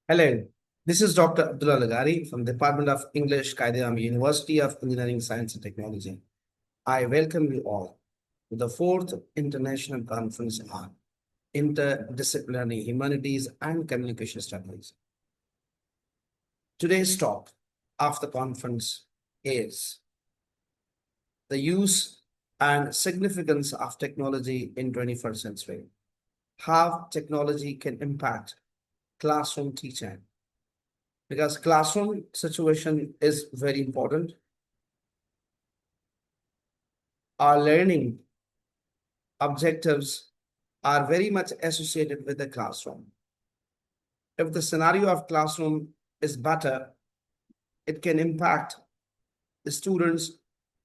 Hello, this is Dr. Abdullah Laghari from the Department of English, Quaid-e-Awam, University of Engineering, Science and Technology. I welcome you all to the fourth International Conference on Interdisciplinary Humanities and Communication Studies. Today's talk of the conference is the use and significance of technology in 21st century. How technology can impact classroom teaching, because classroom situation is very important. Our learning objectives are very much associated with the classroom. If the scenario of classroom is better, it can impact the students'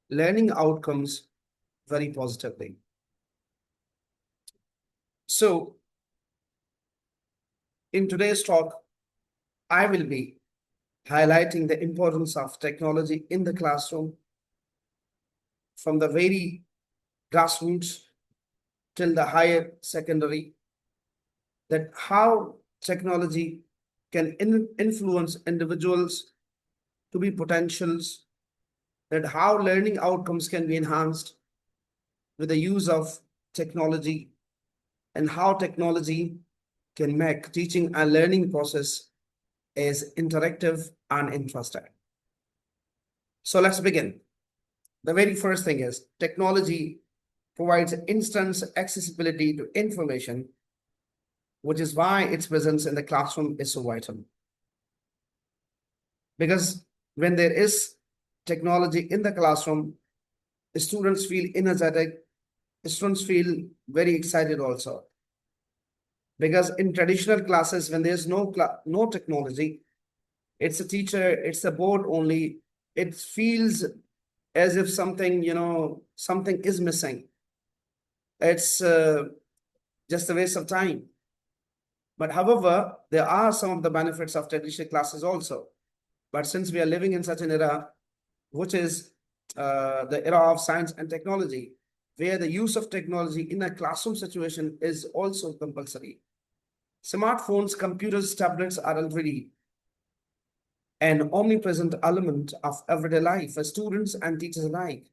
learning outcomes very positively. So, in today's talk, I will be highlighting the importance of technology in the classroom from the very grassroots till the higher secondary, that how technology can influence individuals to be potentials, that how learning outcomes can be enhanced with the use of technology, and how technology can make teaching and learning process as interactive and interesting. So let's begin. The very first thing is technology provides instant accessibility to information, which is why its presence in the classroom is so vital. Because when there is technology in the classroom, students feel energetic, students feel very excited also. Because in traditional classes, when there's no technology, it's a teacher, it's a board only, it feels as if something is missing. It's just a waste of time. But however, there are some of the benefits of traditional classes also. But since we are living in such an era, which is the era of science and technology, where the use of technology in a classroom situation is also compulsory. Smartphones, computers, tablets are already an omnipresent element of everyday life for students and teachers alike.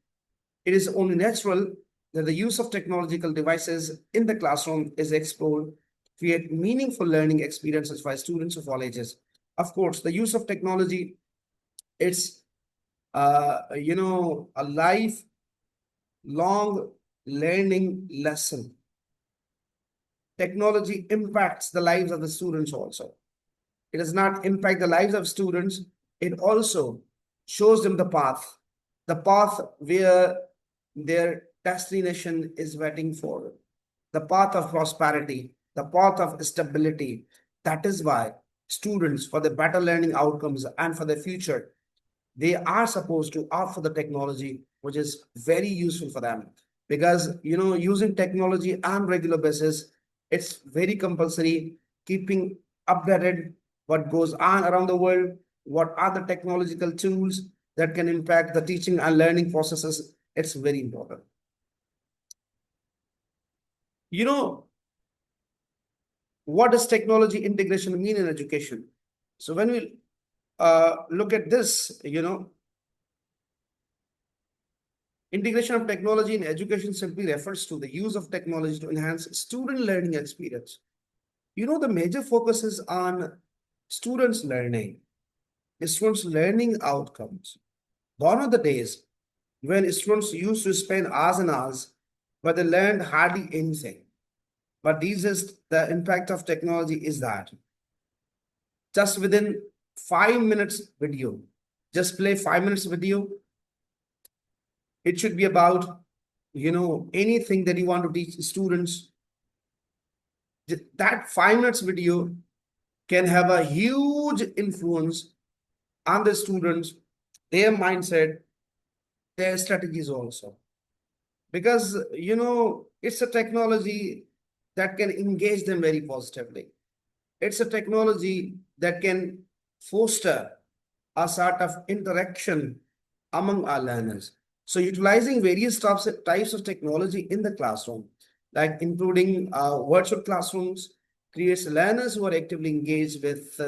It is only natural that the use of technological devices in the classroom is explored to create meaningful learning experiences for students of all ages. Of course, the use of technology, it's a lifelong learning lesson. Technology impacts the lives of the students also. It does not impact the lives of students. It also shows them the path where their destination is waiting for, the path of prosperity, the path of stability. That is why students, for the better learning outcomes and for the future, they are supposed to opt for the technology, which is very useful for them. Because, using technology on regular basis, it's very compulsory, keeping updated what goes on around the world, what are the technological tools that can impact the teaching and learning processes. It's very important. What does technology integration mean in education? So when we look at this, integration of technology in education simply refers to the use of technology to enhance student learning experience. The major focus is on students' learning, students' learning outcomes. Gone are the days when students used to spend hours and hours, but they learned hardly anything. But these is the impact of technology is that just within 5 minutes video, just play 5 minutes video. It should be about, anything that you want to teach students. That 5 minutes video can have a huge influence on the students, their mindset, their strategies also. Because, it's a technology that can engage them very positively. It's a technology that can foster a sort of interaction among our learners. So utilizing various types of technology in the classroom, like including virtual classrooms, creates learners who are actively engaged with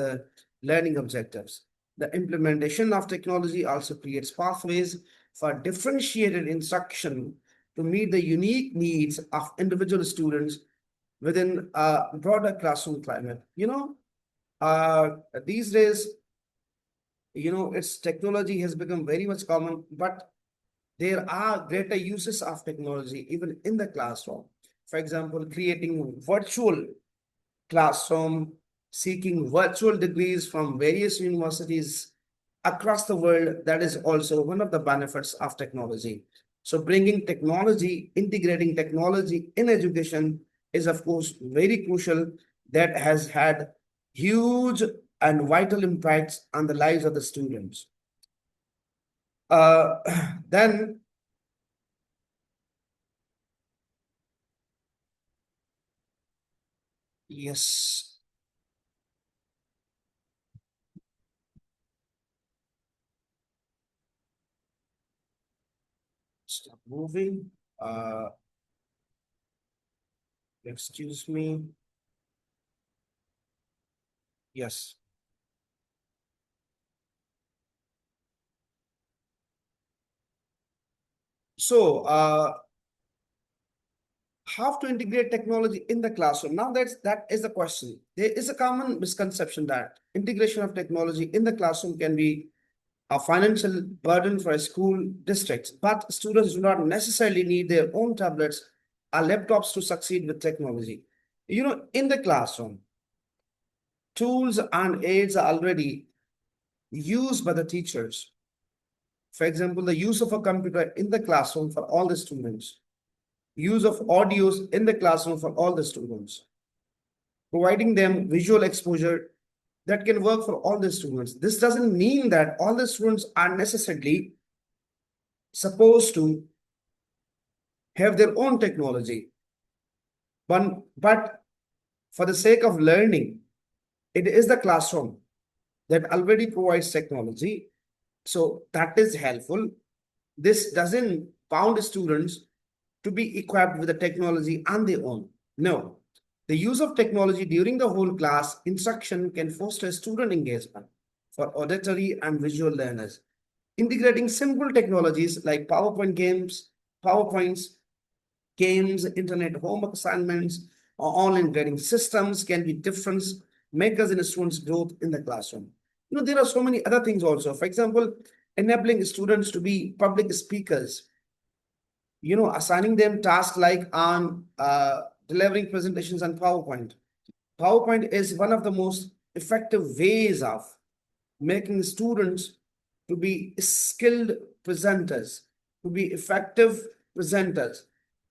learning objectives. The implementation of technology also creates pathways for differentiated instruction to meet the unique needs of individual students within a broader classroom climate. These days, its technology has become very much common, but there are greater uses of technology even in the classroom. For example, creating virtual classroom, seeking virtual degrees from various universities across the world. That is also one of the benefits of technology. So bringing technology, integrating technology in education is of course very crucial. That has had huge and vital impacts on the lives of the students. Uh, then, yes, stop moving. Excuse me. Yes. So, how to integrate technology in the classroom? Now that is the question. There is a common misconception that integration of technology in the classroom can be a financial burden for a school districts, but students do not necessarily need their own tablets or laptops to succeed with technology. In the classroom, tools and aids are already used by the teachers. For example, the use of a computer in the classroom for all the students, use of audios in the classroom for all the students, providing them visual exposure that can work for all the students. This doesn't mean that all the students are necessarily supposed to have their own technology, but for the sake of learning, it is the classroom that already provides technology. So that is helpful. This doesn't bound students to be equipped with the technology on their own. No, the use of technology during the whole class instruction can foster student engagement for auditory and visual learners. Integrating simple technologies like PowerPoints, games, internet homework assignments, or online grading systems can be difference makers in a student's growth in the classroom. There are so many other things also. For example, enabling students to be public speakers, assigning them tasks like on delivering presentations on PowerPoint. PowerPoint is one of the most effective ways of making students to be skilled presenters, to be effective presenters,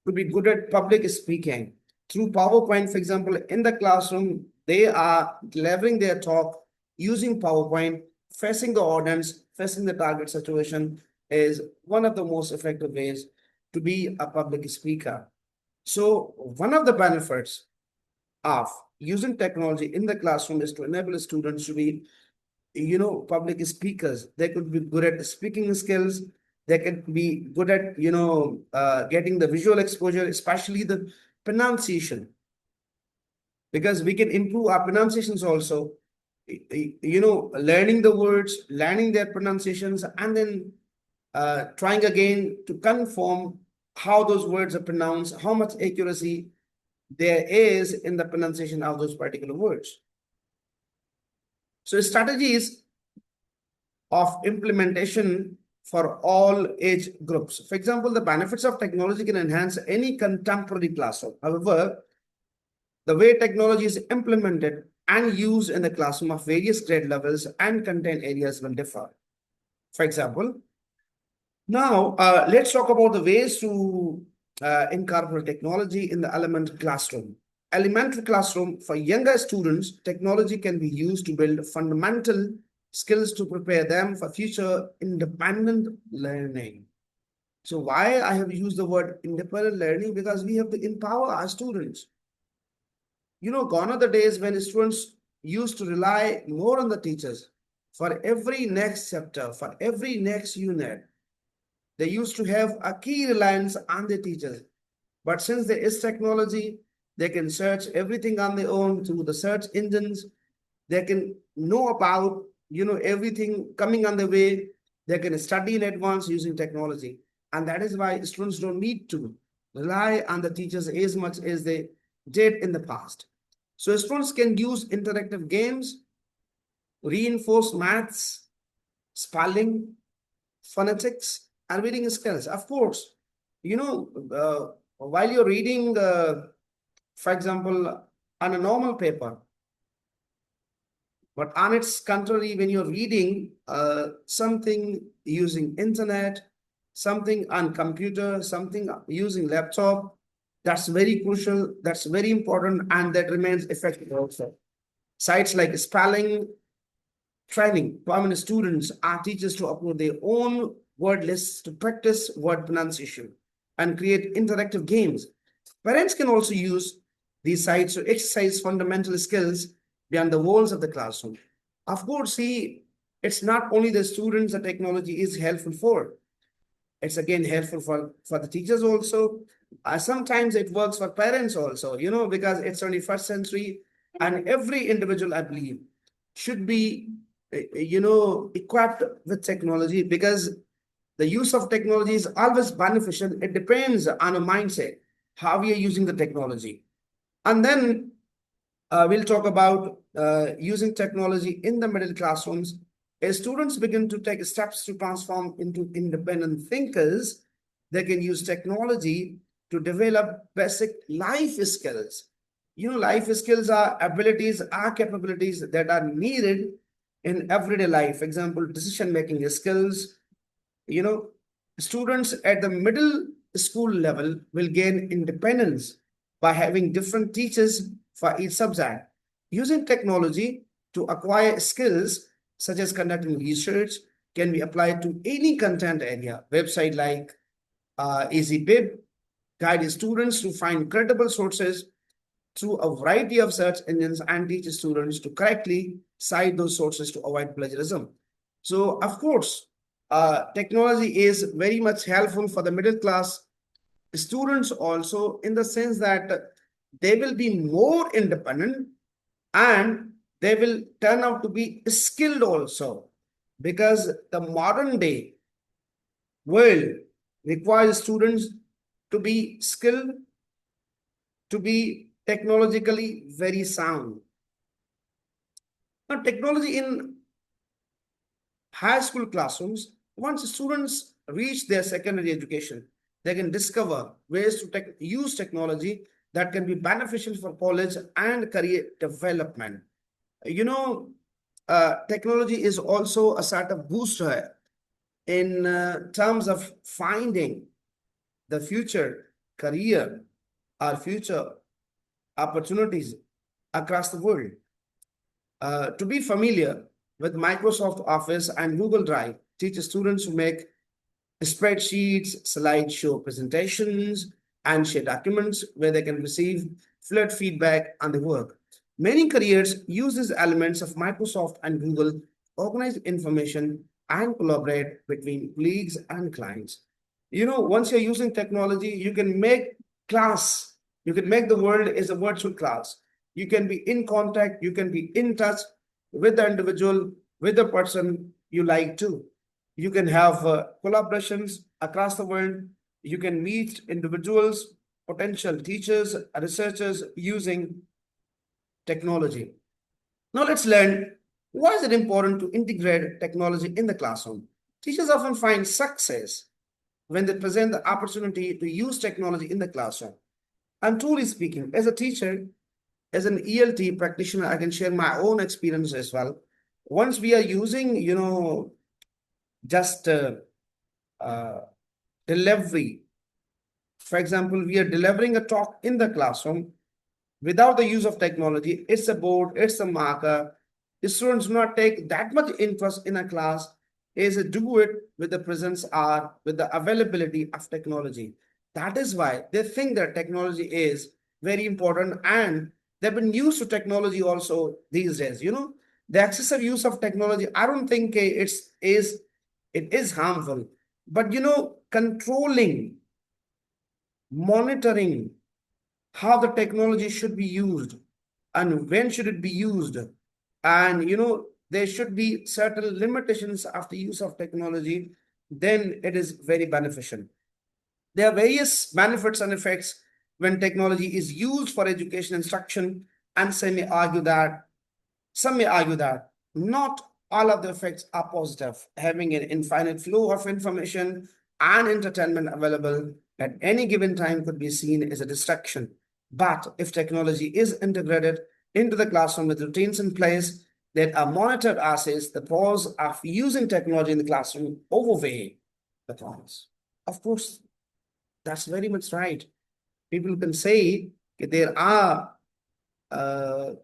to be good at public speaking. Through PowerPoint, for example, in the classroom, they are delivering their talk using PowerPoint, facing the audience, facing the target situation is one of the most effective ways to be a public speaker. So one of the benefits of using technology in the classroom is to enable students to be, public speakers. They could be good at speaking skills. They can be good at, getting the visual exposure, especially the pronunciation, because we can improve our pronunciations also. Learning the words, learning their pronunciations, and then trying again to confirm how those words are pronounced, how much accuracy there is in the pronunciation of those particular words. So strategies of implementation for all age groups. For example, the benefits of technology can enhance any contemporary classroom. However, the way technology is implemented and used in the classroom of various grade levels and content areas will differ. For example, now let's talk about the ways to incorporate technology in the elementary classroom. Elementary classroom, for younger students, technology can be used to build fundamental skills to prepare them for future independent learning. So why I have used the word independent learning? Because we have to empower our students. Gone are the days when students used to rely more on the teachers for every next chapter, for every next unit. They used to have a key reliance on the teachers. But since there is technology, They can search everything on their own through the search engines. They can know about, everything coming on the way. They can study in advance using technology. And that is why students don't need to rely on the teachers as much as they did in the past. So students can use interactive games, reinforce maths, spelling, phonetics, and reading skills. Of course, while you're reading, for example, on a normal paper, but on its contrary, when you're reading something using internet, something on computer, something using laptop, that's very crucial, that's very important, and that remains effective also. Sites like spelling training, permanent students are teachers to upload their own word lists to practice word pronunciation and create interactive games. Parents can also use these sites to exercise fundamental skills beyond the walls of the classroom. Of course, see, it's not only the students that technology is helpful for. It's again helpful for the teachers also. Sometimes it works for parents also, because it's 21st century and every individual, I believe, should be, equipped with technology, because the use of technology is always beneficial. It depends on a mindset, how we are using the technology. And then we'll talk about using technology in the middle classrooms. As students begin to take steps to transform into independent thinkers, they can use technology to develop basic life skills. Life skills are abilities, are capabilities that are needed in everyday life. For example, decision-making skills. Students at the middle school level will gain independence by having different teachers for each subject. Using technology to acquire skills such as conducting research can be applied to any content area. Website like EasyBib guide students to find credible sources through a variety of search engines and teach students to correctly cite those sources to avoid plagiarism. So, of course, technology is very much helpful for the middle class students also, in the sense that they will be more independent and they will turn out to be skilled also, because the modern day world requires students to be skilled, to be technologically very sound. Now, technology in high school classrooms, once students reach their secondary education, they can discover ways to use technology that can be beneficial for college and career development. Technology is also a sort of booster in terms of finding the future career or future opportunities across the world. To be familiar with Microsoft Office and Google Drive, teaches students to make spreadsheets, slideshow presentations, and share documents where they can receive fluid feedback on their work. Many careers use these elements of Microsoft and Google, organize information, and collaborate between colleagues and clients. Once you're using technology, you can make class, you can make the world as a virtual class. You can be in contact, you can be in touch with the individual, with the person you like to. You can have collaborations across the world. You can meet individuals, potential teachers, researchers using technology. Now let's learn, why is it important to integrate technology in the classroom? Teachers often find success when they present the opportunity to use technology in the classroom. And truly speaking, as a teacher, as an ELT practitioner, I can share my own experience as well. Once we are using, just delivery. For example, we are delivering a talk in the classroom without the use of technology. It's a board, it's a marker. The students do not take that much interest in a class as they do it with the presence or with the availability of technology. That is why they think that technology is very important, and they've been used to technology also these days. The excessive use of technology, I don't think it is harmful, but controlling, monitoring, how the technology should be used and when should it be used. And there should be certain limitations of the use of technology, then it is very beneficial. There are various benefits and effects when technology is used for education instruction, and some may argue that not all of the effects are positive. Having an infinite flow of information and entertainment available at any given time could be seen as a distraction. But if technology is integrated into the classroom with routines in place that are monitored as the pros of using technology in the classroom overweigh the cons. Of course, that's very much right. People can say that there are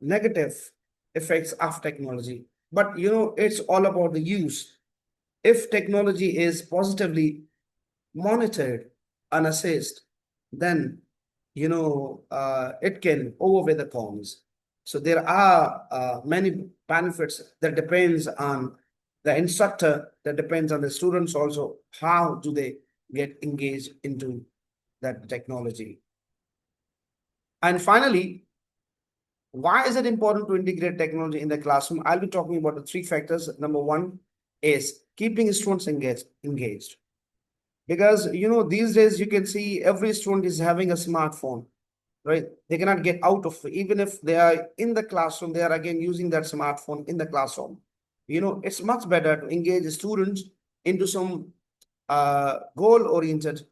negative effects of technology, but it's all about the use. If technology is positively monitored and assessed, then it can overweigh the cons. So there are many benefits that depends on the instructor, that depends on the students also. How do they get engaged into that technology? And finally, why is it important to integrate technology in the classroom? I'll be talking about the three factors. Number one is keeping students engaged. Because these days you can see every student is having a smartphone, right? They cannot get out of it. Even if they are in the classroom, they are again using that smartphone in the classroom. It's much better to engage the students into some goal-oriented,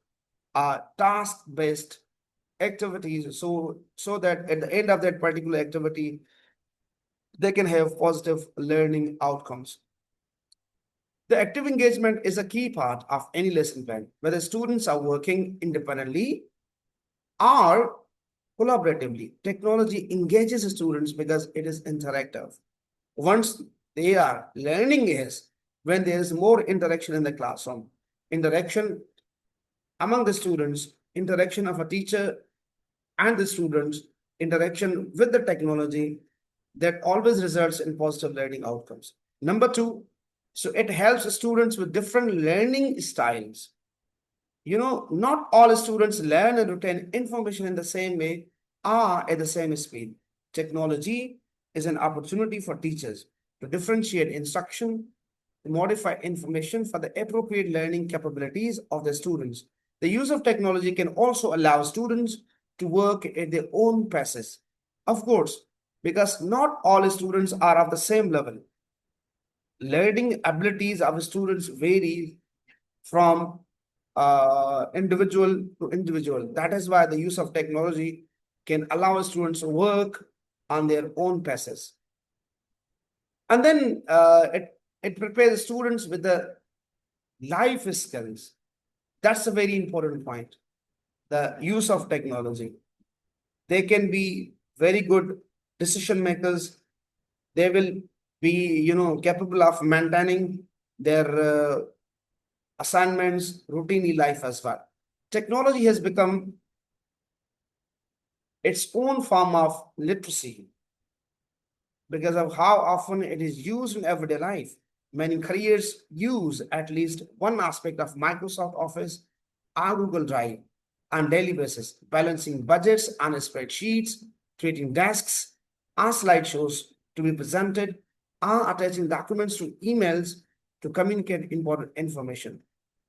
task-based activities, so that at the end of that particular activity, they can have positive learning outcomes. The active engagement is a key part of any lesson plan, whether students are working independently or collaboratively. Technology engages students because it is interactive. Once they are learning is when there is more interaction in the classroom, interaction among the students, interaction of a teacher and the students, interaction with the technology, that always results in positive learning outcomes. Number two, so it helps students with different learning styles. Not all students learn and retain information in the same way or at the same speed. Technology is an opportunity for teachers to differentiate instruction, to modify information for the appropriate learning capabilities of the students. The use of technology can also allow students to work at their own paces. Of course, because not all students are of the same level. Learning abilities of students vary from individual to individual. That is why the use of technology can allow students to work on their own paces. And then it prepares students with the life skills. That's a very important point. The use of technology. They can be very good decision makers. They will be, capable of maintaining their assignments, routine life as well. Technology has become its own form of literacy because of how often it is used in everyday life. Many careers use at least one aspect of Microsoft Office or Google Drive on daily basis, balancing budgets on spreadsheets, creating desks or slideshows to be presented, or attaching documents to emails to communicate important information.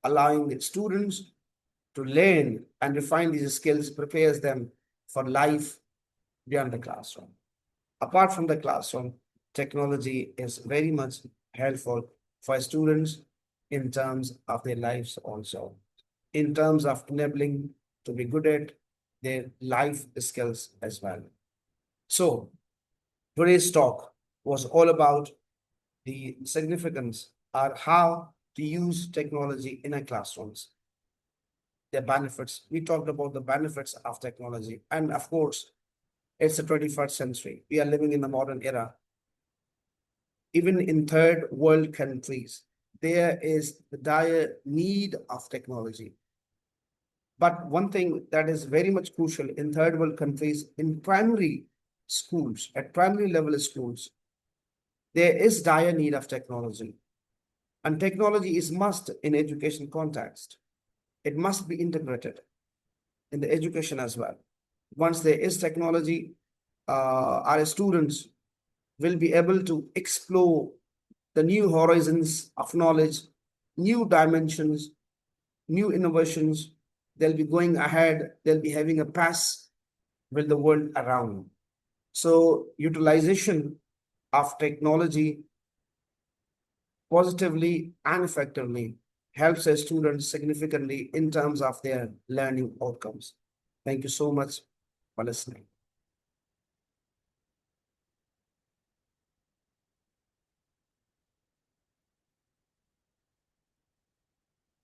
Allowing the students to learn and refine these skills prepares them for life beyond the classroom. Apart from the classroom, technology is very much helpful for students in terms of their lives also, in terms of enabling to be good at their life skills as well. So today's talk was all about the significance or how to use technology in our classrooms. The benefits. We talked about the benefits of technology. And of course, it's the 21st century. We are living in the modern era. Even in third world countries, there is the dire need of technology. But one thing that is very much crucial in third world countries, in primary schools, at primary level schools, there is dire need of technology. And technology is must in education context. It must be integrated in the education as well. once there is technology, our students will be able to explore the new horizons of knowledge, new dimensions, new innovations. They'll be going ahead, they'll be having a pass with the world around. So utilization of technology positively and effectively helps a student significantly in terms of their learning outcomes. Thank you so much for listening.